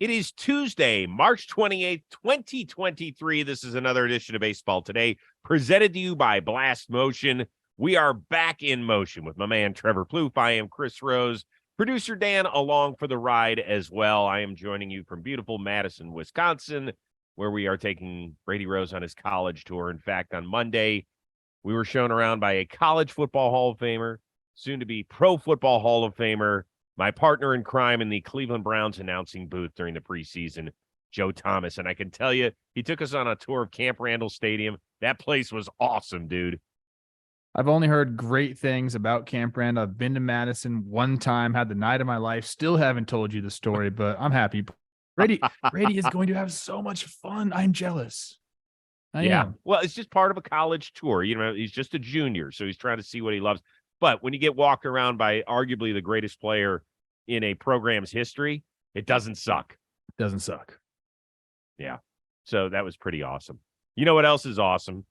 It is Tuesday, March 28th, 2023. This is another edition of Baseball Today, presented to you by Blast Motion. We are back in motion with my man, Trevor Plouffe. I am Chris Rose. Producer Dan along for the ride as well. I am joining you from beautiful Madison, Wisconsin, where we are taking Brady Rose on his college tour. In fact, on Monday, we were shown around by a college football Hall of Famer, soon to be Pro Football Hall of Famer, my partner in crime in the Cleveland Browns announcing booth during the preseason, Joe Thomas. And I can tell you, he took us on a tour of Camp Randall Stadium. That place was awesome, dude. I've only heard great things about Camp Randall. I've been to Madison one time, had the night of my life. Still haven't told you the story, but I'm happy. Brady is going to have so much fun. I'm jealous. I am. Well, it's just part of a college tour. You know, he's just a junior, so he's trying to see what he loves. But when you get walked around by arguably the greatest player in a program's history, it doesn't suck. It doesn't suck. Yeah. So that was pretty awesome. You know what else is awesome?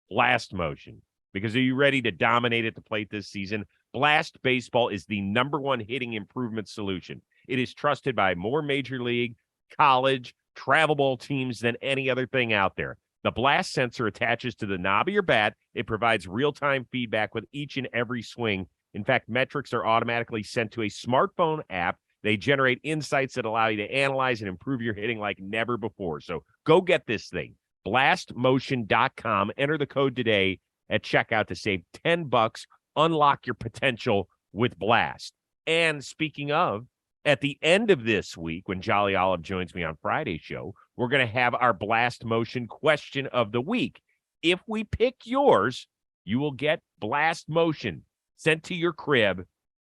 Blast Motion. Because are you ready to dominate at the plate this season? Blast Baseball is the #1 hitting improvement solution. It is trusted by more major league, college, travel ball teams than any other thing out there. The blast sensor attaches to the knob of your bat. It provides real-time feedback with each and every swing. In fact, metrics are automatically sent to a smartphone app. They generate insights that allow you to analyze and improve your hitting like never before. So go get this thing. BlastMotion.com. Enter the code today at checkout to save $10. Unlock your potential with Blast. And speaking of, at the end of this week, when Jolly Olive joins me on Friday's show, we're going to have our Blast Motion question of the week. If we pick yours, you will get Blast Motion sent to your crib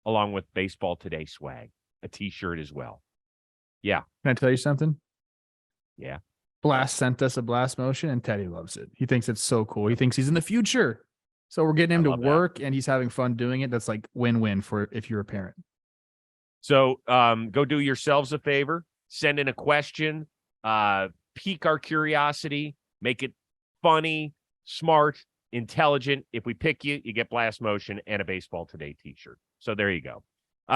along with Baseball Today swag, a T-shirt as well. Yeah. Can I tell you something? Yeah. Blast sent us a Blast Motion, and Teddy loves it. He thinks it's so cool. He thinks he's in the future. So we're getting him to work, and he's having fun doing it. That's like win-win for if you're a parent. So go do yourselves a favor. Send in a question. Pique our curiosity. Make it funny, smart, intelligent. If we pick you, you get Blast Motion and a Baseball Today T-shirt. So there you go.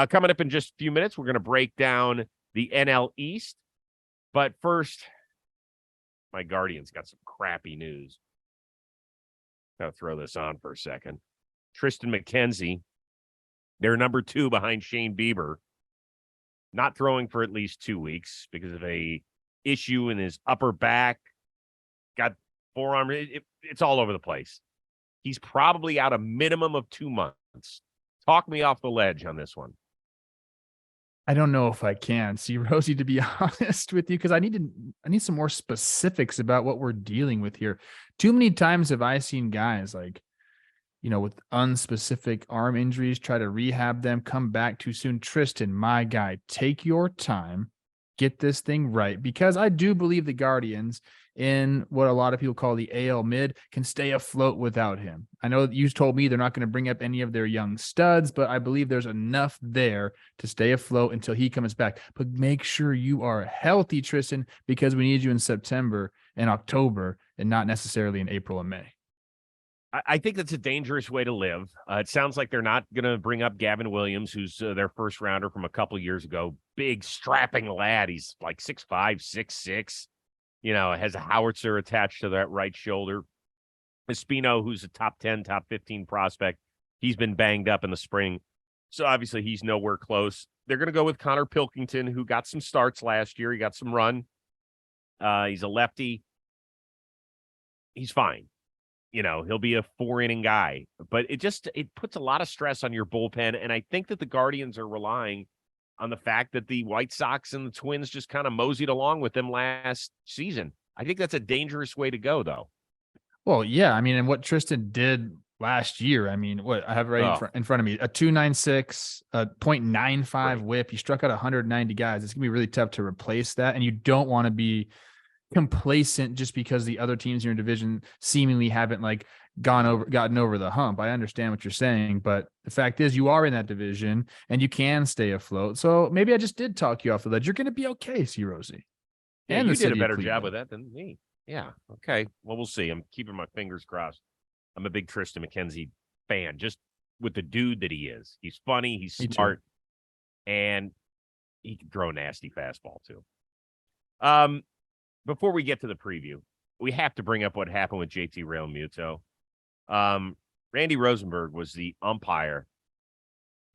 Coming up in just a few minutes, we're going to break down the NL East. But first, my Guardians got some crappy news. Got to throw this on for a second. Triston McKenzie, they're #2 behind Shane Bieber, not throwing for at least 2 weeks because of a issue in his upper back. Got forearm. It's all over the place. He's probably out a minimum of 2 months. Talk me off the ledge on this one. I don't know if I can. See, Rosie, to be honest with you, because I need some more specifics about what we're dealing with here. Too many times have I seen guys like, with unspecific arm injuries, try to rehab them, come back too soon. Triston, my guy, take your time, get this thing right, because I do believe the Guardians, in what a lot of people call the AL mid, can stay afloat without him. I know you told me they're not going to bring up any of their young studs, but I believe there's enough there to stay afloat until he comes back. But make sure you are healthy, Triston, because we need you in September and October and not necessarily in April and May. I think that's a dangerous way to live. It sounds like they're not going to bring up Gavin Williams, who's their first rounder from a couple years ago. Big, strapping lad. He's like 6'5", 6'6". Has a howitzer attached to that right shoulder. Espino, who's a top 10, top 15 prospect, he's been banged up in the spring. So obviously he's nowhere close. They're going to go with Connor Pilkington, who got some starts last year. He got some run. He's a lefty. He's fine. He'll be a 4-inning guy. But it puts a lot of stress on your bullpen. And I think that the Guardians are relying on the fact that the White Sox and the Twins just kind of moseyed along with them last season. I think that's a dangerous way to go, though. Well, yeah. I mean, and what Triston did last year, I mean, what I have in front of me, a 2.96, a 0.95 whip. He struck out 190 guys. It's going to be really tough to replace that. And you don't want to be complacent just because the other teams in your division seemingly haven't gotten over the hump. I understand what you're saying, but the fact is you are in that division and you can stay afloat. So maybe I just did talk you off the ledge. You're going to be okay, C. Rosie. Yeah, and you did a better job with that than me. Yeah. Okay. Well, we'll see. I'm keeping my fingers crossed. I'm a big Triston McKenzie fan, just with the dude that he is. He's funny. He's smart. And he can throw a nasty fastball, too. Before we get to the preview, we have to bring up what happened with JT Realmuto. Randy Rosenberg was the umpire.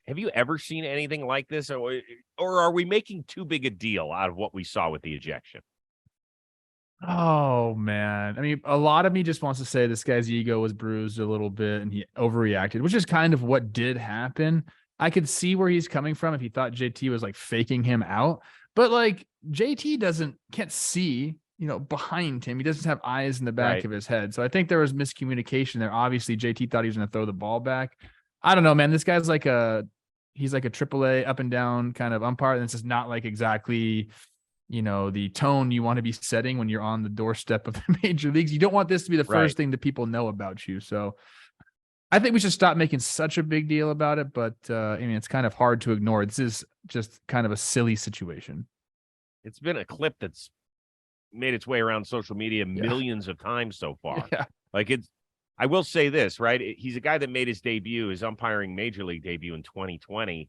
Have you ever seen anything like this, or are we making too big a deal out of what we saw with the ejection? Oh man. I mean, a lot of me just wants to say this guy's ego was bruised a little bit and he overreacted, which is kind of what did happen. I could see where he's coming from if he thought JT was like faking him out, but like JT can't see, behind him. He doesn't have eyes in the back of his head. So I think there was miscommunication there. Obviously, JT thought he was going to throw the ball back. I don't know, man. This guy's like he's like a AAA up and down kind of umpire. And this is not like exactly the tone you want to be setting when you're on the doorstep of the major leagues. You don't want this to be the first thing that people know about you. So I think we should stop making such a big deal about it. But I mean, it's kind of hard to ignore. This is just kind of a silly situation. It's been a clip that's made its way around social media millions of times so far. Yeah. I will say this, right? He's a guy that made his debut, his umpiring major league debut in 2020.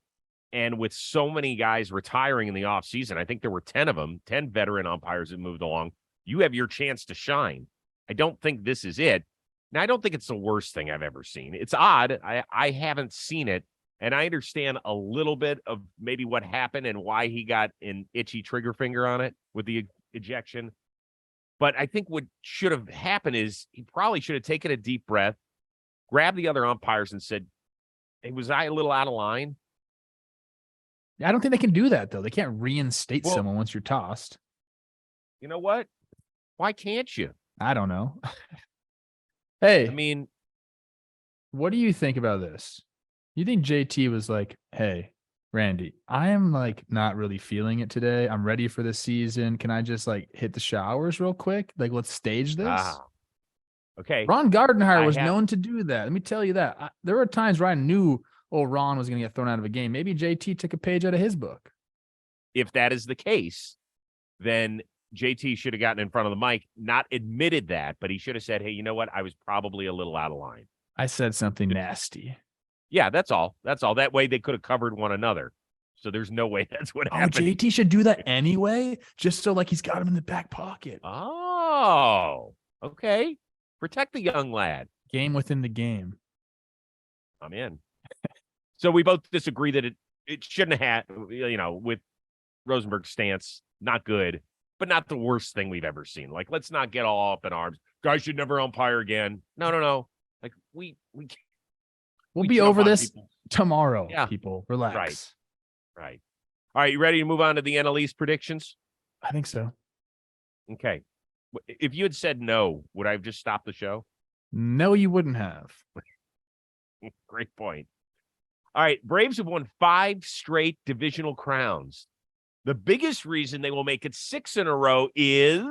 And with so many guys retiring in the offseason, I think there were 10 of them, 10 veteran umpires that moved along. You have your chance to shine. I don't think this is it. Now, I don't think it's the worst thing I've ever seen. It's odd. I haven't seen it. And I understand a little bit of maybe what happened and why he got an itchy trigger finger on it with the ejection. But I think what should have happened is he probably should have taken a deep breath, grabbed the other umpires and said, hey, was I a little out of line? I don't think they can do that, though. They can't reinstate someone once you're tossed. You know what? Why can't you? I don't know. Hey, I mean, what do you think about this? You think JT was like, hey, Randy, I am like not really feeling it today. I'm ready for the season. Can I just like hit the showers real quick? Like, let's stage this. Okay. Ron Gardenhire was known to do that. Let me tell you that. There were times where I knew, Ron was going to get thrown out of a game. Maybe JT took a page out of his book. If that is the case, then JT should have gotten in front of the mic, not admitted that, but he should have said, hey, you know what? I was probably a little out of line. I said something nasty. Yeah, that's all. That's all. That way they could have covered one another. So there's no way that's what happened. JT should do that anyway, just so like he's got him in the back pocket. Oh, okay. Protect the young lad. Game within the game. I'm in. So we both disagree that it shouldn't have had, with Rosenberg's stance, not good, but not the worst thing we've ever seen. Like, let's not get all up in arms. Guys should never umpire again. No. Like We'll be over this people tomorrow, people. Relax. Right. All right, you ready to move on to the NL East predictions? I think so. Okay. If you had said no, would I have just stopped the show? No, you wouldn't have. Great point. All right, Braves have won 5 straight divisional crowns. The biggest reason they will make it 6 in a row is...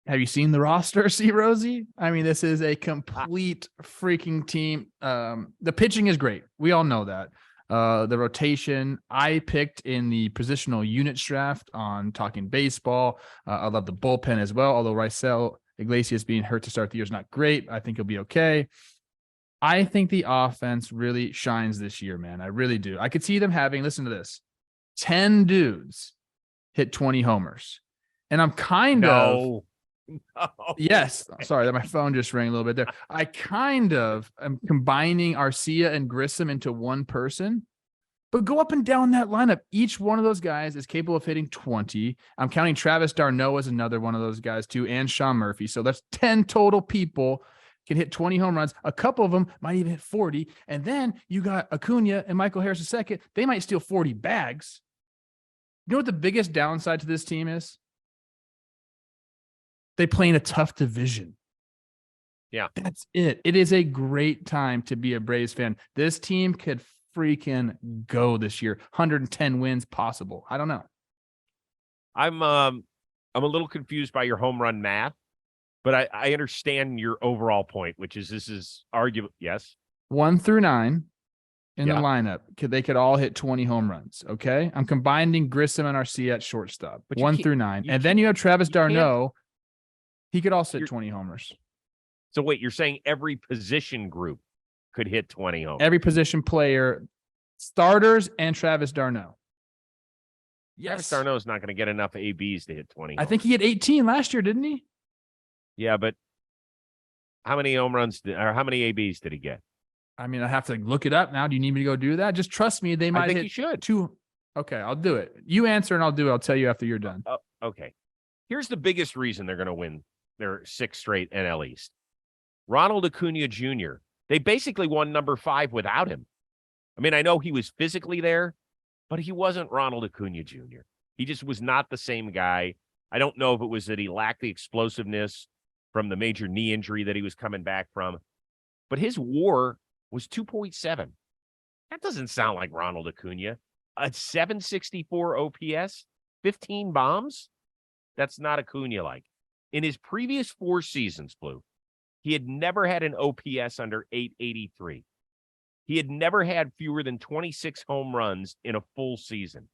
Have you seen the roster, C. Rosie? I mean, this is a complete freaking team. The pitching is great. We all know that. The rotation, I picked in the positional units draft on Talking Baseball. I love the bullpen as well, although Raisel Iglesias being hurt to start the year is not great. I think he'll be okay. I think the offense really shines this year, man. I really do. I could see them having, listen to this, 10 dudes hit 20 homers. And I'm kind of... Yes. Sorry that my phone just rang a little bit there. I kind of am combining Arcia and Grissom into one person, but go up and down that lineup. Each one of those guys is capable of hitting 20. I'm counting Travis d'Arnaud as another one of those guys too, and Sean Murphy. So that's 10 total people can hit 20 home runs. A couple of them might even hit 40. And then you got Acuna and Michael Harris II. They might steal 40 bags. You know what the biggest downside to this team is? They play in a tough division. Yeah. That's it. It is a great time to be a Braves fan. This team could freaking go this year. 110 wins possible. I don't know. I'm a little confused by your home run math, but I understand your overall point, which is this is arguable. Yes. 1 through 9 in the lineup. They could all hit 20 home runs. Okay. I'm combining Grissom and Arcia at shortstop. But 1 through 9. And then you have Travis d'Arnaud. He could also hit 20 homers. So wait, you're saying every position group could hit 20 homers? Every position player, starters and Travis d'Arnaud. Travis Yes. d'Arnaud is not going to get enough ABs to hit 20. I think he had 18 last year, didn't he? Yeah, but how many home runs or how many ABs did he get? I mean, I have to look it up now. Do you need me to go do that? Just trust me. They might I think hit you should. 2. Okay, I'll do it. You answer and I'll do it. I'll tell you after you're done. Okay. Here's the biggest reason they're going to win their 6th straight NL East. Ronald Acuna Jr. They basically won number 5 without him. I mean, I know he was physically there, but he wasn't Ronald Acuna Jr. He just was not the same guy. I don't know if it was that he lacked the explosiveness from the major knee injury that he was coming back from, but his WAR was 2.7. That doesn't sound like Ronald Acuna. A 764 OPS, 15 bombs? That's not Acuna-like. In his previous 4 seasons, Blue, he had never had an OPS under 883. He had never had fewer than 26 home runs in a full season.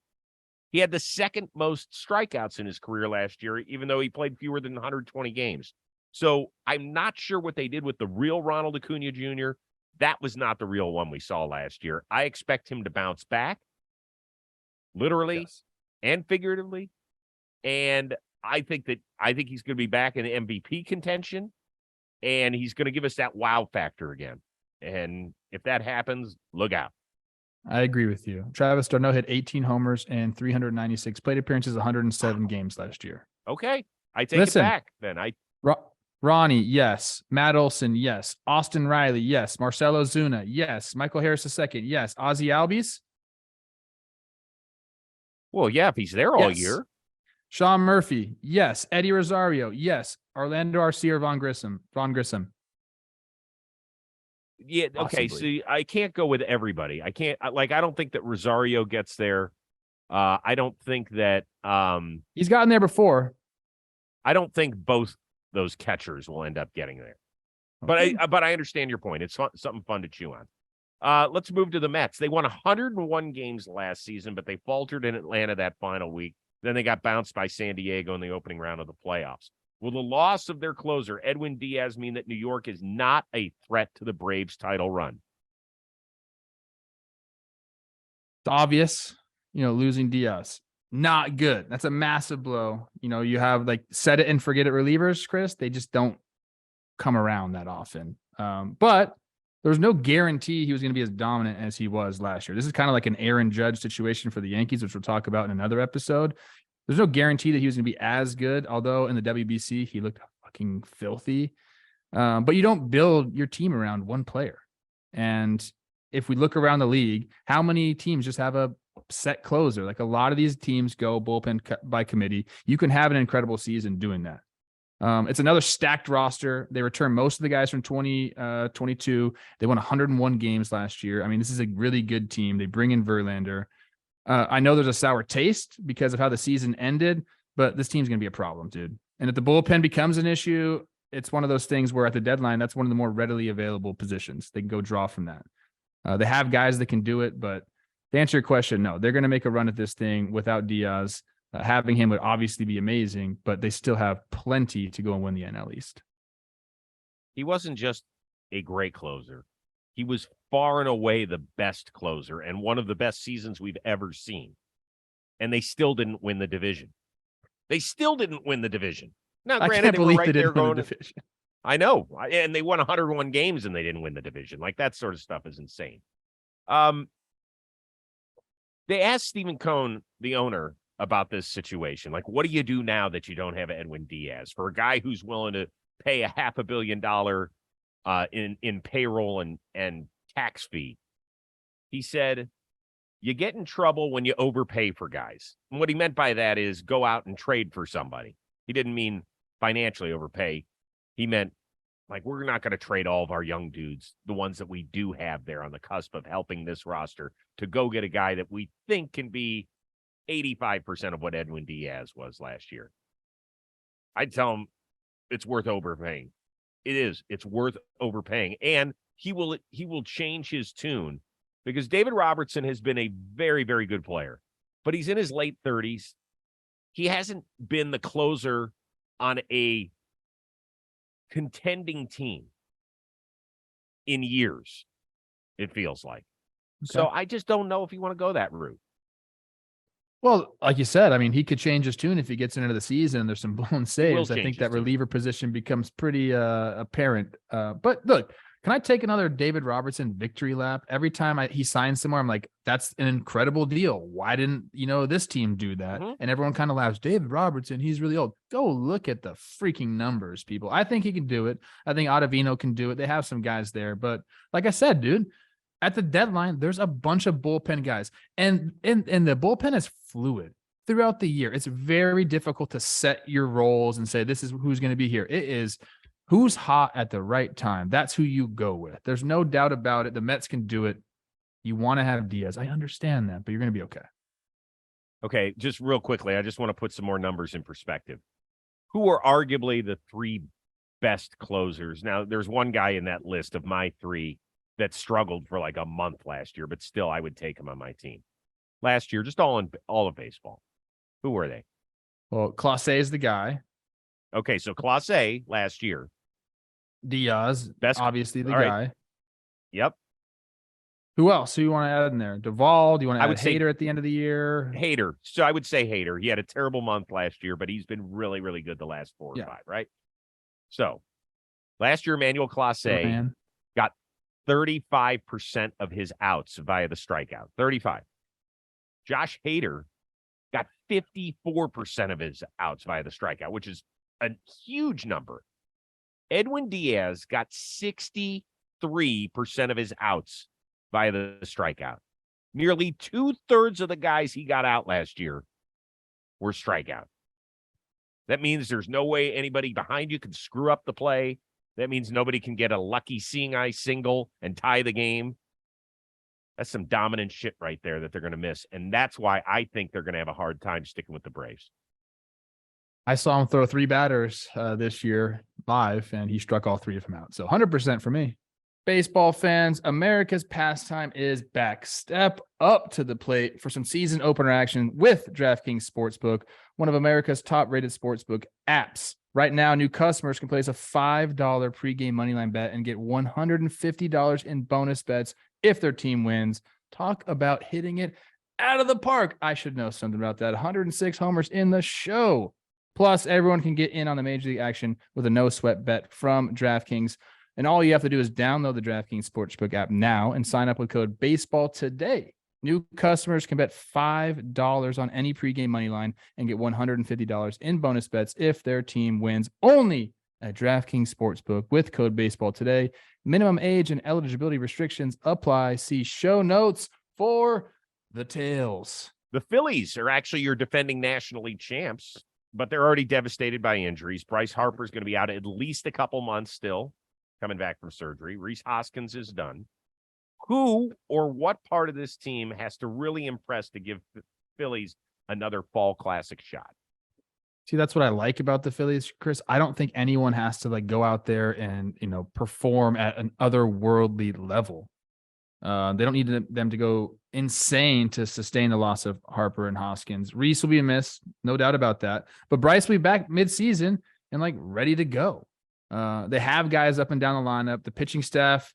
He had the 2nd most strikeouts in his career last year, even though he played fewer than 120 games. So I'm not sure what they did with the real Ronald Acuna Jr. That was not the real one we saw last year. I expect him to bounce back, literally and figuratively. And I think he's going to be back in MVP contention, and he's going to give us that wow factor again. And if that happens, look out. I agree with you. Travis d'Arnaud hit 18 homers and 396 plate appearances, 107 games last year. Okay. I take it back then. Ronnie, yes. Matt Olson, yes. Austin Riley, yes. Marcelo Zuna, yes. Michael Harris II, yes. Ozzie Albies? Well, yeah, if he's there all year. Sean Murphy, yes. Eddie Rosario, yes. Orlando Arcia, Von Grissom. Yeah, okay. Possibly. So I can't go with everybody. I don't think that Rosario gets there. I don't think that he's gotten there before. I don't think both those catchers will end up getting there. Okay. But I understand your point. It's something fun to chew on. Let's move to the Mets. They won 101 games last season, but they faltered in Atlanta that final week. Then they got bounced by San Diego in the opening round of the playoffs. Will the loss of their closer, Edwin Diaz, mean that New York is not a threat to the Braves' title run? It's obvious, losing Diaz. Not good. That's a massive blow. You have like set it and forget it relievers, Chris. They just don't come around that often. But there's no guarantee he was going to be as dominant as he was last year. This is kind of like an Aaron Judge situation for the Yankees, which we'll talk about in another episode. There's no guarantee that he was going to be as good, although in the WBC, he looked fucking filthy. But you don't build your team around one player. And if we look around the league, how many teams just have a set closer? Like a lot of these teams go bullpen by committee. You can have an incredible season doing that. It's another stacked roster. They return most of the guys from 2022. They won 101 games last year. I mean, this is a really good team. They bring in Verlander. I know there's a sour taste because of how the season ended, but this team's going to be a problem, dude. And if the bullpen becomes an issue, it's one of those things where at the deadline, that's one of the more readily available positions. They can go draw from that. They have guys that can do it, but to answer your question, no, they're going to make a run at this thing without Diaz. Having him would obviously be amazing, but they still have plenty to go and win the NL East. He wasn't just a great closer. He was far and away the best closer and one of the best seasons we've ever seen. And they still didn't win the division. Now, granted, they were right there going. I know. And they won 101 games and they didn't win the division. Like that sort of stuff is insane. They asked Stephen Cohn, the owner, about this situation. Like, what do you do now that you don't have Edwin Diaz? For a guy who's willing to pay $500 million in payroll and tax fee. He said, you get in trouble when you overpay for guys. And what he meant by that is go out and trade for somebody. He didn't mean financially overpay. He meant, like, we're not going to trade all of our young dudes, the ones that we do have there on the cusp of helping this roster, to go get a guy that we think can be 85% of what Edwin Diaz was last year. I'd tell him it's worth overpaying. It is. It's worth overpaying. And he will change his tune because David Robertson has been a very, very good player, but he's in his late 30s. He hasn't been the closer on a contending team in years, it feels like. Okay. So I just don't know if you want to go that route. Well, like you said, I mean, he could change his tune if he gets into the season and there's some blown He will saves. I change think his that tune. reliever position becomes pretty apparent. But look, can I take another David Robertson victory lap? Every time he signs somewhere, I'm like, that's an incredible deal. Why didn't, this team do that? Mm-hmm. And everyone kind of laughs, David Robertson, he's really old. Go look at the freaking numbers, people. I think he can do it. I think Ottavino can do it. They have some guys there. But like I said, dude, at the deadline, there's a bunch of bullpen guys. And the bullpen is fluid throughout the year. It's very difficult to set your roles and say, this is who's going to be here. It is who's hot at the right time. That's who you go with. There's no doubt about it. The Mets can do it. You want to have Diaz. I understand that, but you're going to be okay. Okay, just real quickly, I just want to put some more numbers in perspective. Who are arguably the three best closers? Now, there's one guy in that list of my three that struggled for like a month last year, but still I would take him on my team. Last year, just all of baseball. Who were they? Well, Clase is the guy. Okay, so Clase last year. Diaz, Best, obviously the all right. guy. Yep. Who else? Who you want to add in there? Duvall? Do you want to I add would say Hader at the end of the year? Hader. So I would say Hader. He had a terrible month last year, but he's been really, really good the last 4 or 5, right? So last year, Emmanuel Clase got 35% of his outs via the strikeout. 35. Josh Hader got 54% of his outs via the strikeout, which is a huge number. Edwin Diaz got 63% of his outs via the strikeout. Nearly 2/3 of the guys he got out last year were strikeout. That means there's no way anybody behind you can screw up the play. That means nobody can get a lucky seeing eye single and tie the game. That's some dominant shit right there that they're going to miss. And that's why I think they're going to have a hard time sticking with the Braves. I saw him throw 3 batters this year live, and he struck all 3 of them out. So 100% for me. Baseball fans, America's pastime is back. Step up to the plate for some season opener action with DraftKings Sportsbook, one of America's top-rated sportsbook apps. Right now, new customers can place a $5 pregame moneyline bet and get $150 in bonus bets if their team wins. Talk about hitting it out of the park. I should know something about that. 106 homers in the show. Plus, everyone can get in on the Major League action with a no-sweat bet from DraftKings. And all you have to do is download the DraftKings Sportsbook app now and sign up with code BASEBALL today. New customers can bet $5 on any pregame money line and get $150 in bonus bets if their team wins. Only at DraftKings Sportsbook with code BASEBALL today. Minimum age and eligibility restrictions apply. See show notes for the details. The Phillies are actually your defending National League champs, but they're already devastated by injuries. Bryce Harper's going to be out at least a couple months still, coming back from surgery. Rhys Hoskins is done. Who or what part of this team has to really impress to give the Phillies another fall classic shot? See, that's what I like about the Phillies, Chris. I don't think anyone has to go out there and, perform at an otherworldly level. They don't need them to go insane to sustain the loss of Harper and Hoskins. Rhys will be a miss, no doubt about that. But Bryce will be back mid-season and ready to go. They have guys up and down the lineup. The pitching staff,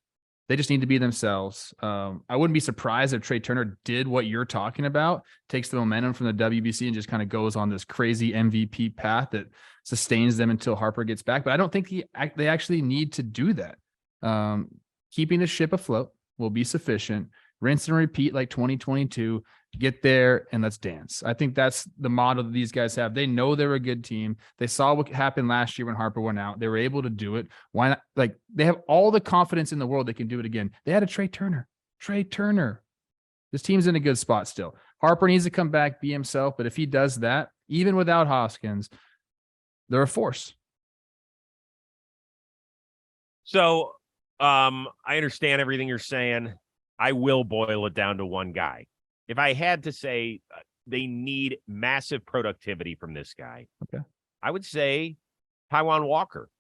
they just need to be themselves. I wouldn't be surprised if Trey Turner did what you're talking about, takes the momentum from the WBC and just kind of goes on this crazy MVP path that sustains them until Harper gets back. But I don't think they actually need to do that. Keeping the ship afloat will be sufficient. Rinse and repeat like 2022. Get there and let's dance. I think that's the model that these guys have. They know they're a good team. They saw what happened last year when Harper went out. They were able to do it. Why not? They have all the confidence in the world they can do it again. They had a Trey Turner. This team's in a good spot still. Harper needs to come back, be himself. But if he does that, even without Hoskins, they're a force. So I understand everything you're saying. I will boil it down to one guy. If I had to say they need massive productivity from this guy, okay, I would say Taijuan Walker,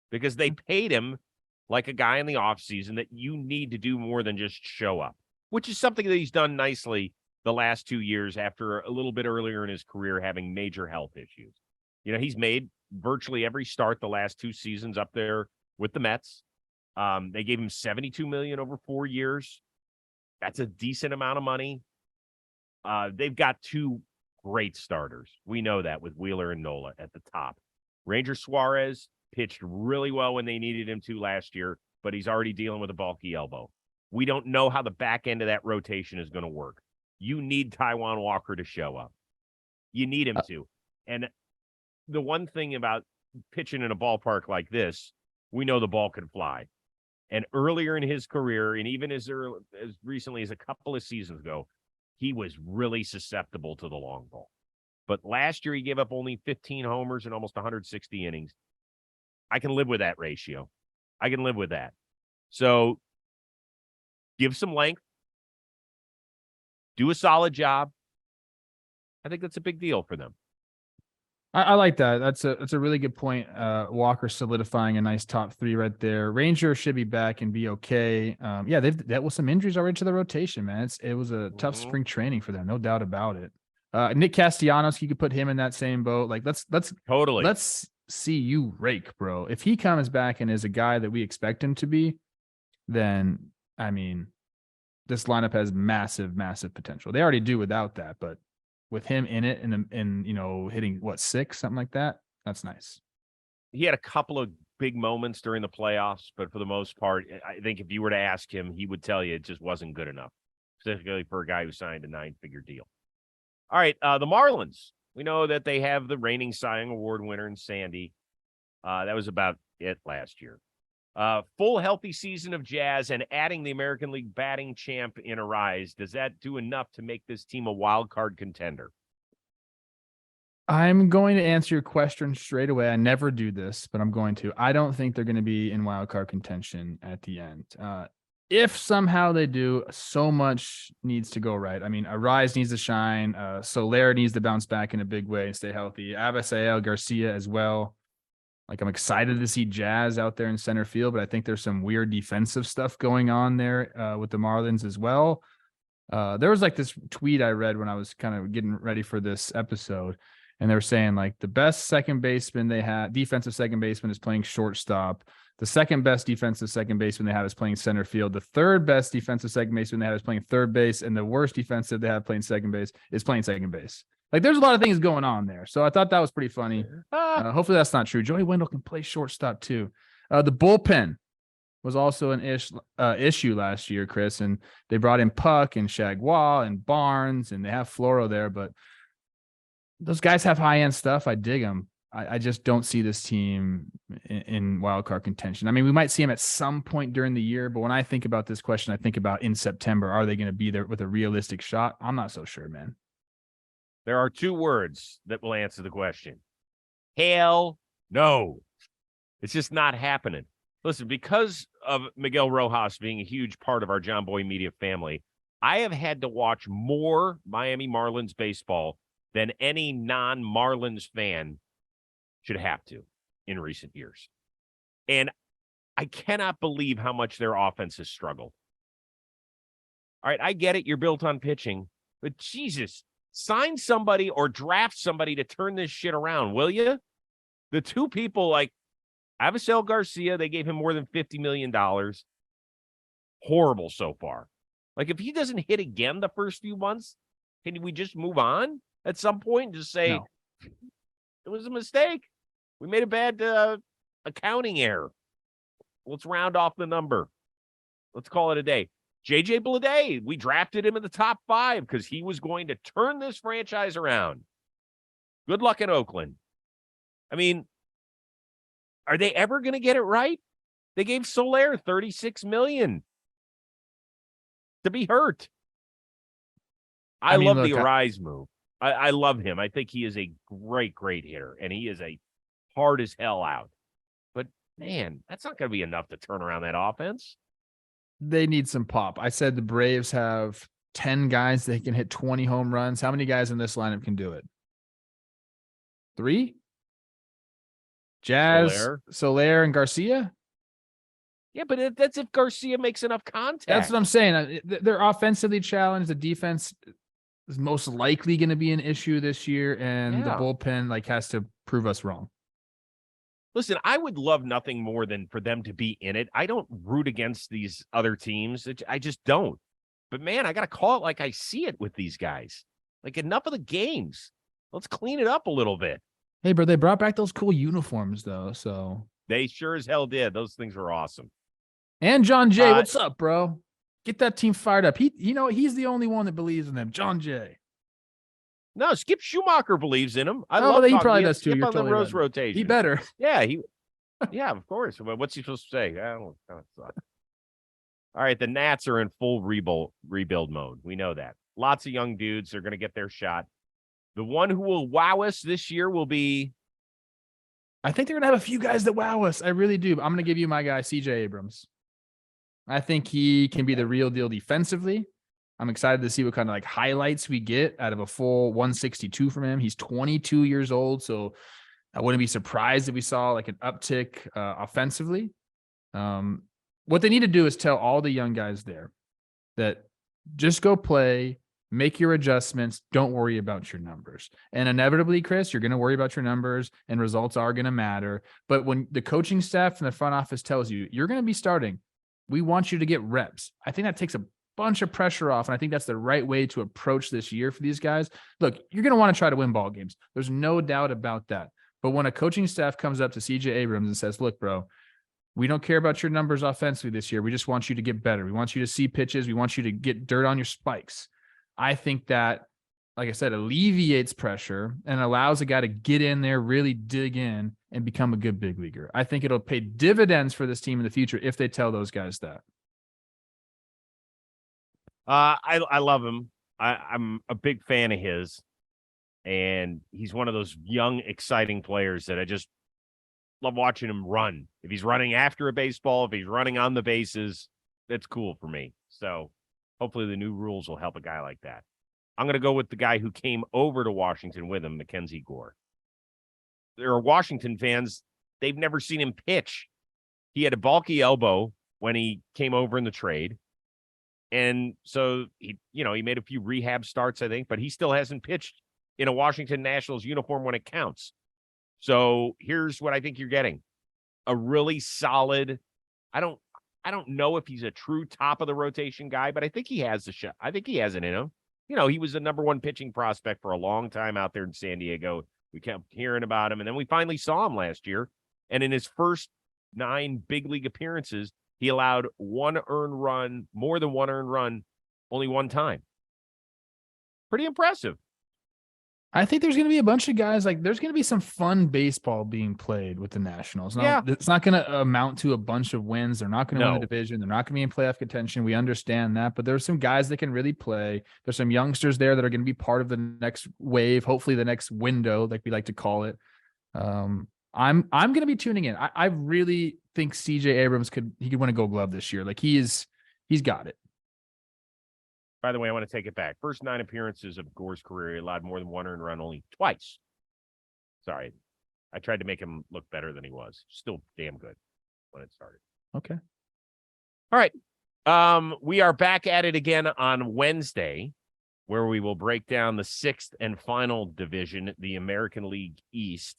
because they paid him like a guy in the offseason that you need to do more than just show up, which is something that he's done nicely the last 2 years after a little bit earlier in his career having major health issues. He's made virtually every start the last 2 seasons up there with the Mets. They gave him $72 million over 4 years. That's a decent amount of money. They've got 2 great starters. We know that with Wheeler and Nola at the top. Ranger Suarez pitched really well when they needed him to last year, but he's already dealing with a bulky elbow. We don't know how the back end of that rotation is going to work. You need Taijuan Walker to show up. You need him to. And the one thing about pitching in a ballpark like this, we know the ball can fly. And earlier in his career, and even as recently as a couple of seasons ago, he was really susceptible to the long ball. But last year, he gave up only 15 homers and almost 160 innings. I can live with that ratio. I can live with that. So give some length. Do a solid job. I think that's a big deal for them. I like that. That's a really good point. Walker solidifying a nice top 3 right there. Ranger should be back and be okay. Yeah, they've dealt with some injuries already to the rotation, man. It was a tough spring training for them, no doubt about it. Nick Castellanos, you could put him in that same boat. Like let's see you rake, bro. If he comes back and is a guy that we expect him to be, then I mean, this lineup has massive, massive potential. They already do without that, but with him in it and you know, hitting what, 6, something like that, that's nice. He had a couple of big moments during the playoffs, but for the most part, I think if you were to ask him, he would tell you it just wasn't good enough, specifically for a guy who signed a 9-figure deal. All right, the Marlins. We know that they have the reigning Cy Young Award winner in Sandy. That was about it last year. Full healthy season of Jazz and adding the American League batting champ in Arise. Does that do enough to make this team a wild card contender? I'm going to answer your question straight away. I never do this, but I'm going to. I don't think they're going to be in wild card contention at the end. If somehow they do, so much needs to go right. I mean, Arise needs to shine. Soler needs to bounce back in a big way and stay healthy. Abisail Garcia as well. Like, I'm excited to see Jazz out there in center field, but I think there's some weird defensive stuff going on there with the Marlins as well. There was like this tweet I read when I was kind of getting ready for this episode, and they were saying like the best second baseman they had, defensive second baseman, is playing shortstop. The second best defensive second baseman they have is playing center field. The third best defensive second baseman they have is playing third base, and the worst defensive they have playing second base is playing second base. Like, there's a lot of things going on there. So I thought that was pretty funny. Hopefully that's not true. Joey Wendell can play shortstop too. The bullpen was also an issue last year, Chris, and they brought in Puck and Shagwal and Barnes, and they have Floro there, but those guys have high-end stuff. I dig them. I just don't see this team in wild card contention. I mean, we might see them at some point during the year, but when I think about this question, I think about in September, are they going to be there with a realistic shot? I'm not so sure, man. There are 2 words that will answer the question. Hell no. It's just not happening. Listen, because of Miguel Rojas being a huge part of our John Boy Media family, I have had to watch more Miami Marlins baseball than any non-Marlins fan should have to in recent years. And I cannot believe how much their offense has struggled. All right, I get it. You're built on pitching, but Jesus, sign somebody or draft somebody to turn this shit around, will you? The 2 people like Avisail Garcia, they gave him more than $50 million. Horrible so far. Like, if he doesn't hit again the first few months, can we just move on at some point and just say, no, it was a mistake? We made a bad accounting error. Let's round off the number. Let's call it a day. JJ Bleday, we drafted him in the top 5 because he was going to turn this franchise around. Good luck in Oakland. I mean, are they ever going to get it right? They gave Soler $36 million to be hurt. I love the Arise move. I love him. I think he is a great, great hitter, and he is a hard as hell out. But, man, that's not going to be enough to turn around that offense. They need some pop. I said the Braves have 10 guys that can hit 20 home runs. How many guys in this lineup can do it? 3? Jazz, Soler, and Garcia? Yeah, but that's if Garcia makes enough contact. That's what I'm saying. They're offensively challenged. The defense is most likely going to be an issue this year, and the bullpen has to prove us wrong. Listen, I would love nothing more than for them to be in it. I don't root against these other teams. I just don't. But, man, I got to call it like I see it with these guys. Like, enough of the games. Let's clean it up a little bit. Hey, bro, they brought back those cool uniforms though. So They sure as hell did. Those things were awesome. and John Jay, what's up, bro? Get that team fired up. He's the only one that believes in them. John Jay. No, Skip Schumacher believes in him. I love he talking probably to does too. Skip You're on totally the Rose right. rotation. He better. Yeah, yeah, of course. What's he supposed to say? I don't know. All right, the Nats are in full rebuild mode. We know that. Lots of young dudes are going to get their shot. The one who will wow us this year will be. I think they're going to have a few guys that wow us. I really do. I'm going to give you my guy, CJ Abrams. I think he can be the real deal defensively. I'm excited to see what kind of like highlights we get out of a full 162 from him. He's 22 years old, so I wouldn't be surprised if we saw like an uptick offensively. What they need to do is tell all the young guys there that just go play, make your adjustments, don't worry about your numbers. And inevitably, Chris, you're going to worry about your numbers and results are going to matter. But when the coaching staff and the front office tells you you're going to be starting, we want you to get reps. I think that takes a bunch of pressure off. And I think that's the right way to approach this year for these guys. Look, you're going to want to try to win ball games. There's no doubt about that. But when a coaching staff comes up to CJ Abrams and says, look, bro, we don't care about your numbers offensively this year. We just want you to get better. We want you to see pitches. We want you to get dirt on your spikes. I think that, like I said, alleviates pressure and allows a guy to get in there, really dig in and become a good big leaguer. I think it'll pay dividends for this team in the future if they tell those guys that. I love him. I'm a big fan of his. And he's one of those young, exciting players that I just love watching him run. If he's running after a baseball, if he's running on the bases, that's cool for me. So hopefully the new rules will help a guy like that. I'm going to go with the guy who came over to Washington with him, Mackenzie Gore. There are Washington fans, they've never seen him pitch. He had a bulky elbow when he came over in the trade. And so he made a few rehab starts, I think, but he still hasn't pitched in a Washington Nationals uniform when it counts. So here's what I think you're getting. A really solid, I don't know if he's a true top of the rotation guy, but I think he has the shot. I think he has it in him. He was the number one pitching prospect for a long time out there in San Diego. We kept hearing about him, and then we finally saw him last year. And in his first 9 big league appearances, he allowed more than one earned run, only one time. Pretty impressive. I think there's going to be a bunch of guys there's going to be some fun baseball being played with the Nationals. No, yeah. It's not going to amount to a bunch of wins. They're not going to win the division. They're not going to be in playoff contention. We understand that, but there's some guys that can really play. There's some youngsters there that are going to be part of the next wave, hopefully the next window, like we like to call it. I'm going to be tuning in. I really think CJ Abrams could win a Gold Glove this year. Like he's got it. By the way, I want to take it back. First 9 appearances of Gore's career, he allowed more than one earned run only twice. Sorry. I tried to make him look better than he was. Still damn good when it started. Okay. All right. We are back at it again on Wednesday, where we will break down the 6th and final division, the American League East.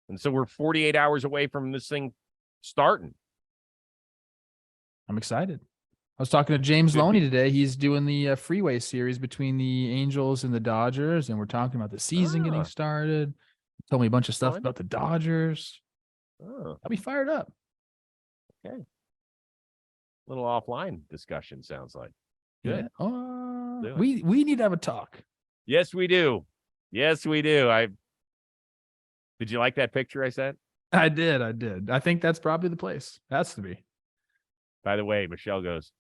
And so we're 48 hours away from this thing starting. I'm excited. I was talking to James Loney today. He's doing the freeway series between the Angels and the Dodgers, and we're talking about the season getting started. He told me a bunch of stuff about the Dodgers. I'll be fired up. Okay. Little offline discussion sounds like. Good. Yeah. We need to have a talk. Yes, we do. Yes, we do. Did you like that picture I sent? I did. I think that's probably the place. Has to be. By the way, Michelle goes,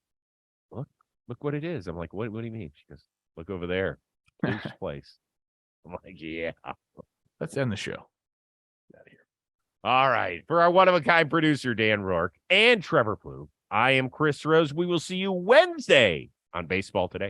Look what it is. I'm like, what do you mean? She goes, look over there. Plouffe's place. I'm like, yeah. Let's end the show. Out of here. All right. For our one-of-a-kind producer, Dan Rourke, and Trevor Plouffe, I am Chris Rose. We will see you Wednesday on Baseball Today.